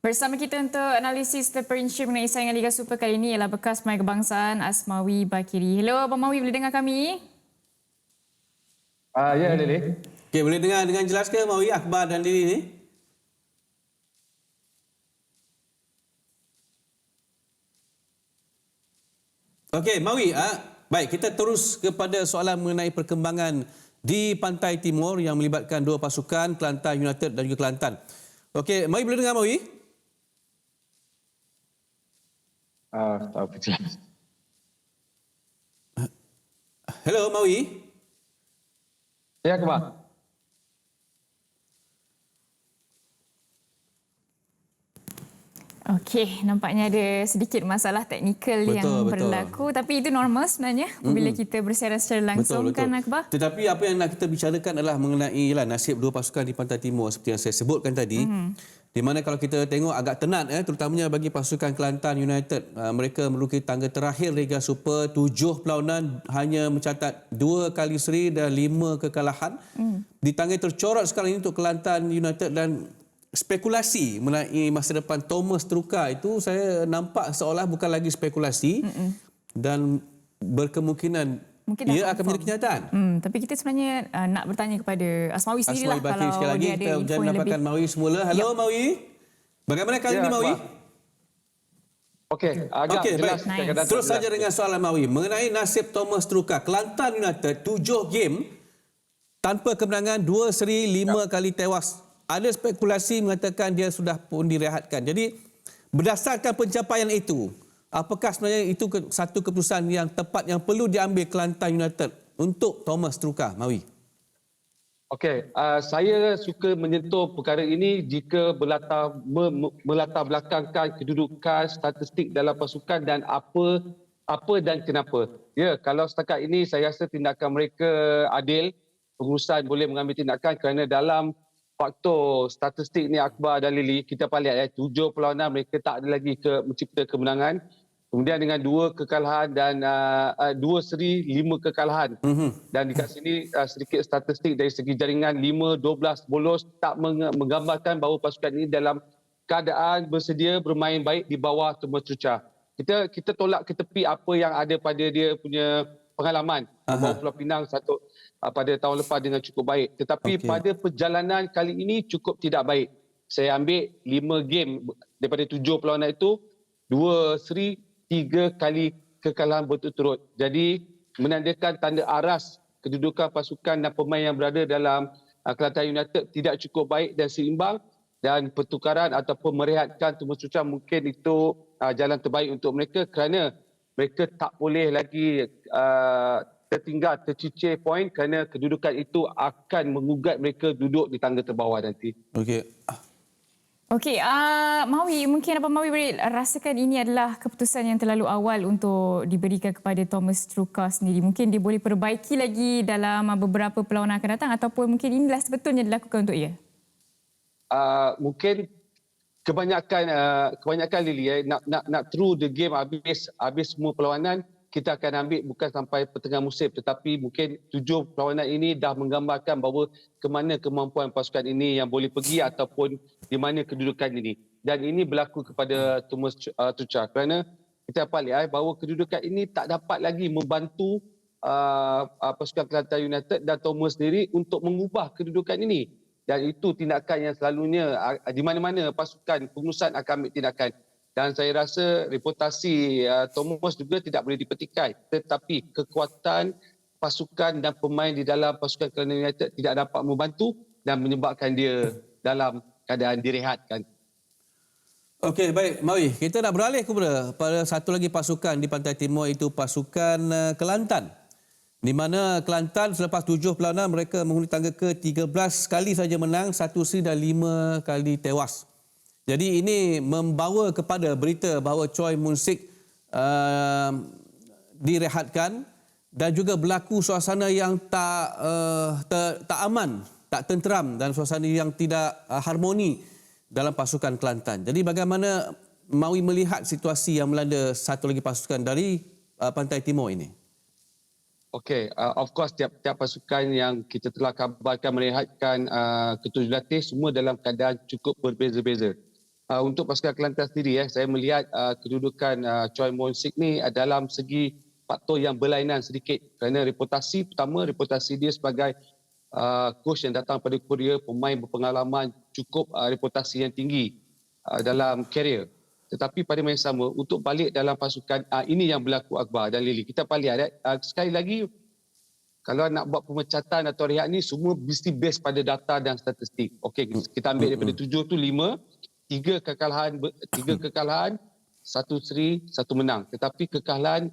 Bersama kita untuk analisis terperinci mengenai saingan Liga Super kali ini ialah bekas pemain kebangsaan Asmawi Bakiri. Hello Abang Mawi, boleh dengar kami? Ya, Lili. Okey, boleh dengar dengan jelas ke Mawi, Akbar dan Lili ni? Okey, Mawi, baik, kita terus kepada soalan mengenai perkembangan di Pantai Timur yang melibatkan dua pasukan, Kelantan United dan juga Kelantan. Okey, Mawi boleh dengar Mawi? Tak apa je. Hello Mawi. Ya, Akbar. Okey, nampaknya ada sedikit masalah teknikal yang berlaku. Tapi itu normal sebenarnya bila kita bersiaran secara langsung kan Akbar? Tetapi apa yang nak kita bicarakan adalah mengenai nasib dua pasukan di Pantai Timur seperti yang saya sebutkan tadi. Di mana kalau kita tengok agak tenat terutamanya bagi pasukan Kelantan United. Mereka meruki tangga terakhir Liga Super, 7 perlawanan hanya mencatat 2 kali seri dan 5 kekalahan. Di tangga tercorot sekarang ini untuk Kelantan United dan spekulasi mengenai masa depan Thomas Truka itu saya nampak seolah bukan lagi spekulasi dan berkemungkinan ia akan menjadi kenyataan. Tapi kita sebenarnya nak bertanya kepada Asmawi sendirilah Asmawi kalau sekali lagi dia ada kita info yang mendapatkan lebih. Mawi semula. Halo Mawi. Bagaimana kali ini Mawi? Okey, agak jelas. Nice. Terus saja dengan soalan Mawi mengenai nasib Thomas Truka. Kelantan United 7 game tanpa kemenangan, 2 seri, 5 kali tewas. Ada spekulasi mengatakan dia sudah pun direhatkan. Jadi berdasarkan pencapaian itu, apakah sebenarnya itu satu keputusan yang tepat yang perlu diambil Kelantan United untuk Thomas Truka, Mawi? Okey, saya suka menyentuh perkara ini jika melatar belakangkan kedudukan statistik dalam pasukan dan apa dan kenapa. Ya, kalau setakat ini saya rasa tindakan mereka adil. Pengurusan boleh mengambil tindakan kerana dalam faktor statistik ni Akbar dan Lili, kita lihat 7 perlawanan mereka tak ada lagi mencipta kemenangan. Kemudian dengan 2 kekalahan dan 2 seri, 5 kekalahan. Dan dekat sini sedikit statistik dari segi jaringan 5-12 bolos tak menggambarkan bahawa pasukan ini dalam keadaan bersedia bermain baik di bawah Thomas Truka. Kita tolak ke tepi apa yang ada pada dia punya pengalaman. Bawa Pulau Pinang pada tahun lepas dengan cukup baik. Tetapi pada perjalanan kali ini cukup tidak baik. Saya ambil 5 game daripada 7 perlawanan itu, 2 seri, 3 kali kekalahan berturut-turut. Jadi menandakan tanda aras kedudukan pasukan dan pemain yang berada dalam Kelantan United tidak cukup baik dan seimbang, dan pertukaran ataupun merehatkan Thomas Truka mungkin itu jalan terbaik untuk mereka kerana mereka tak boleh lagi tercicir poin kerana kedudukan itu akan mengugat mereka duduk di tangga terbawah nanti. Okey, Mawi, mungkin Abang Mawi boleh rasakan ini adalah keputusan yang terlalu awal untuk diberikan kepada Thomas Truka sendiri. Mungkin dia boleh perbaiki lagi dalam beberapa perlawanan akan datang ataupun mungkin inilah sebetulnya dilakukan untuk ia? Mungkin kebanyakan Lili nak through the game habis semua perlawanan, kita akan ambil bukan sampai pertengahan musim, tetapi mungkin 7 perlawanan ini dah menggambarkan bahawa ke mana kemampuan pasukan ini yang boleh pergi ataupun di mana kedudukan ini. Dan ini berlaku kepada Thomas Truka kerana kita dapat lihat bahawa kedudukan ini tak dapat lagi membantu pasukan Kelantan United dan Thomas sendiri untuk mengubah kedudukan ini. Dan itu tindakan yang selalunya di mana-mana pasukan pengurusan akan ambil tindakan. Dan saya rasa reputasi Thomas juga tidak boleh dipetikai. Tetapi kekuatan pasukan dan pemain di dalam pasukan Kelantan United tidak dapat membantu dan menyebabkan dia dalam keadaan direhatkan. Okey, baik Mawi. Kita nak beralih kepada satu lagi pasukan di Pantai Timur, itu pasukan Kelantan. Di mana Kelantan selepas 7 perlawanan mereka menghuni tangga ke-13 kali saja menang, 1 seri dan 5 kali tewas. Jadi ini membawa kepada berita bahawa Choi Mun Sik direhatkan dan juga berlaku suasana yang tak aman, tak tenteram dan suasana yang tidak harmoni dalam pasukan Kelantan. Jadi bagaimana Mawi melihat situasi yang melanda satu lagi pasukan dari Pantai Timur ini? Okey, of course tiap pasukan yang kita telah kabarkan merehatkan ketujuh latih semua dalam keadaan cukup berbeza-beza. untuk pasukan Kelantan sendiri, saya melihat kedudukan Choi Mon Sik ni dalam segi faktor yang berlainan sedikit. Kerana reputasi pertama, reputasi dia sebagai coach yang datang pada Korea, pemain berpengalaman, cukup reputasi yang tinggi dalam karier. Tetapi pada masa sama, untuk balik dalam pasukan, ini yang berlaku Akbar dan Lily. Kita lihat, sekali lagi, kalau nak buat pemecatan atau rehat ni, semua mesti base pada data dan statistik. Okey, kita ambil daripada 7 tu 5, 3 kekalahan, 1 seri, 1 menang. Tetapi kekalahan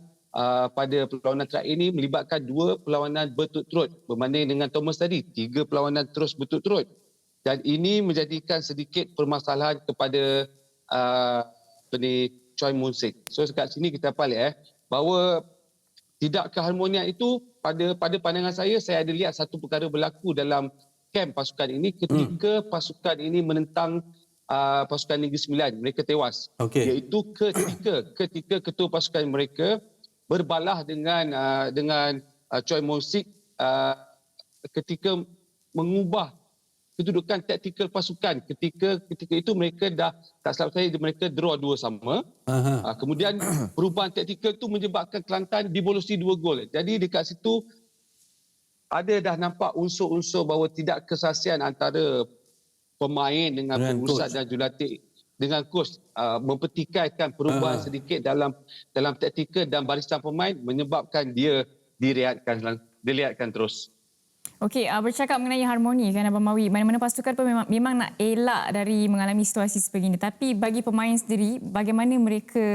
pada perlawanan terakhir ini melibatkan 2 perlawanan berturut-turut. Berbanding dengan Thomas tadi, 3 perlawanan terus berturut-turut. Dan ini menjadikan sedikit permasalahan kepada Choi Mon Sik. So dekat sini kita lihat bahawa tidak keharmonian itu pada pandangan saya ada lihat satu perkara berlaku dalam kamp pasukan ini ketika pasukan ini menentang pasukan Negeri Sembilan. Mereka tewas. Iaitu ketika ketua pasukan mereka berbalah dengan Choi Mon Sik ketika mengubah kedudukan taktikal pasukan. Ketika itu mereka tak salah saya, mereka draw 2-2. Kemudian perubahan taktikal itu menyebabkan Kelantan dibolosi 2 gol. Jadi dekat situ ada dah nampak unsur-unsur bahawa tidak kesasian antara pemain dengan pengurusan dan jurulatih dengan coach, mempertikaikan perubahan sedikit dalam taktikal dan barisan pemain menyebabkan dia dilihatkan terus. Okey, bercakap mengenai harmoni kan Abang Mawi, mana-mana pasukan pun memang nak elak dari mengalami situasi sebegini. Tapi bagi pemain sendiri, bagaimana mereka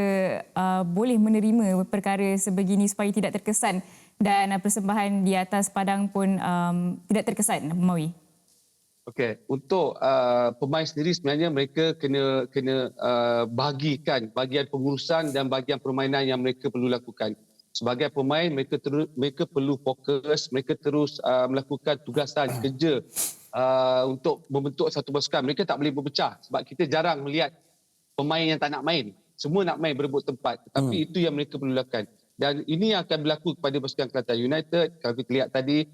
boleh menerima perkara sebegini supaya tidak terkesan dan persembahan di atas padang pun tidak terkesan, Abang Mawi? Okey, untuk pemain sendiri sebenarnya mereka kena bahagikan bahagian pengurusan dan bahagian permainan yang mereka perlu lakukan. Sebagai pemain, mereka perlu fokus, mereka terus melakukan tugasan kerja untuk membentuk satu pasukan. Mereka tak boleh berpecah sebab kita jarang melihat pemain yang tak nak main. Semua nak main berebut tempat. Tetapi itu yang mereka perlu lakukan. Dan ini yang akan berlaku kepada pasukan Kelantan United. Kalau kita lihat tadi,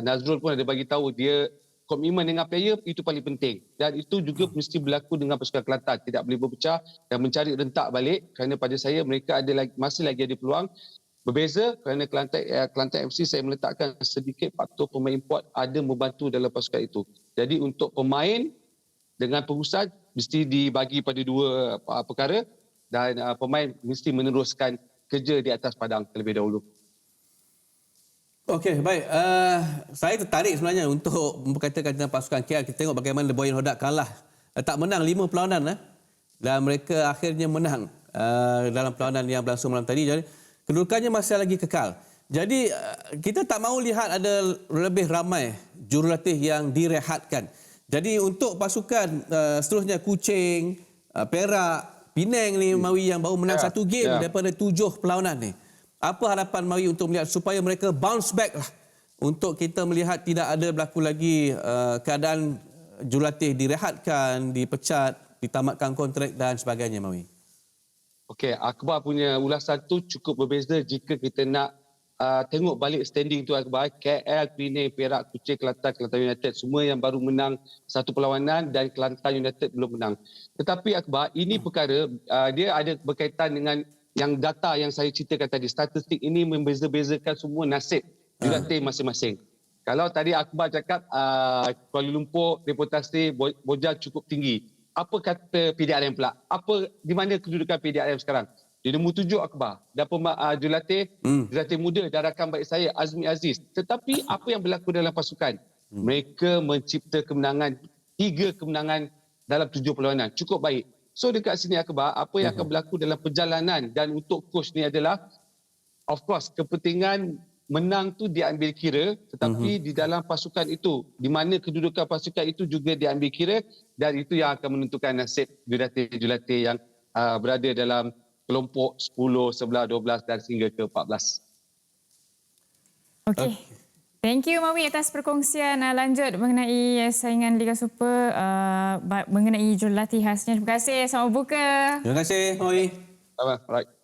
Nazrul pun ada bagi tahu dia komitmen dengan player itu paling penting. Dan itu juga mesti berlaku dengan pasukan Kelantan. Tidak boleh berpecah dan mencari rentak balik kerana pada saya mereka masih lagi ada peluang. Berbeza kerana Kelantan FC saya meletakkan sedikit faktor pemain import ada membantu dalam pasukan itu. Jadi untuk pemain dengan pengurusan mesti dibagi pada 2 perkara dan pemain mesti meneruskan kerja di atas padang terlebih dahulu. Okey, baik. Saya tertarik sebenarnya untuk memperkatakan tentang pasukan KL. Kita tengok bagaimana The Boyan Hodak kalah. Tak menang 5 perlawanan. Dan mereka akhirnya menang dalam perlawanan yang berlangsung malam tadi. Jadi kedudukannya masih lagi kekal. Jadi kita tak mahu lihat ada lebih ramai jurulatih yang direhatkan. Jadi untuk pasukan seterusnya Kuching, Perak, Penang ni Mawi yang baru menang 1 game daripada 7 perlawanan ni. Apa harapan Mawi untuk melihat supaya mereka bounce back lah untuk kita melihat tidak ada berlaku lagi keadaan jurulatih direhatkan, dipecat, ditamatkan kontrak dan sebagainya, Mawi? Okey, Akbar punya ulasan tu cukup berbeza jika kita nak tengok balik standing tu Akbar. KL, Penang, Perak, Kuching, Kelantan United semua yang baru menang 1 perlawanan dan Kelantan United belum menang. Tetapi Akbar, ini perkara dia ada berkaitan dengan yang data yang saya ceritakan tadi. Statistik ini membeza-bezakan semua nasib jurulatih masing-masing. Kalau tadi Akbar cakap Kuala Lumpur reputasi Bojang cukup tinggi. Apa kata PDRM pula? Di mana kedudukan PDRM sekarang? Di nombor 7 Akbar. Dan jurulatih muda dan rakan baik saya Azmi Aziz. Tetapi apa yang berlaku dalam pasukan? Mereka mencipta kemenangan, 3 kemenangan dalam 7 perlawanan. Cukup baik. So dekat sini Akbar, apa yang akan berlaku dalam perjalanan dan untuk coach ni adalah of course kepentingan menang tu diambil kira, tetapi di dalam pasukan itu, di mana kedudukan pasukan itu juga diambil kira dan itu yang akan menentukan nasib jurulatih yang berada dalam kelompok 10, 11, 12 dan sehingga ke 14. Okey. Thank you Mawi atas perkongsian lanjut mengenai saingan Liga Super mengenai jurulatih khasnya. Terima kasih. Selamat buka. Terima kasih Mawi. Alright.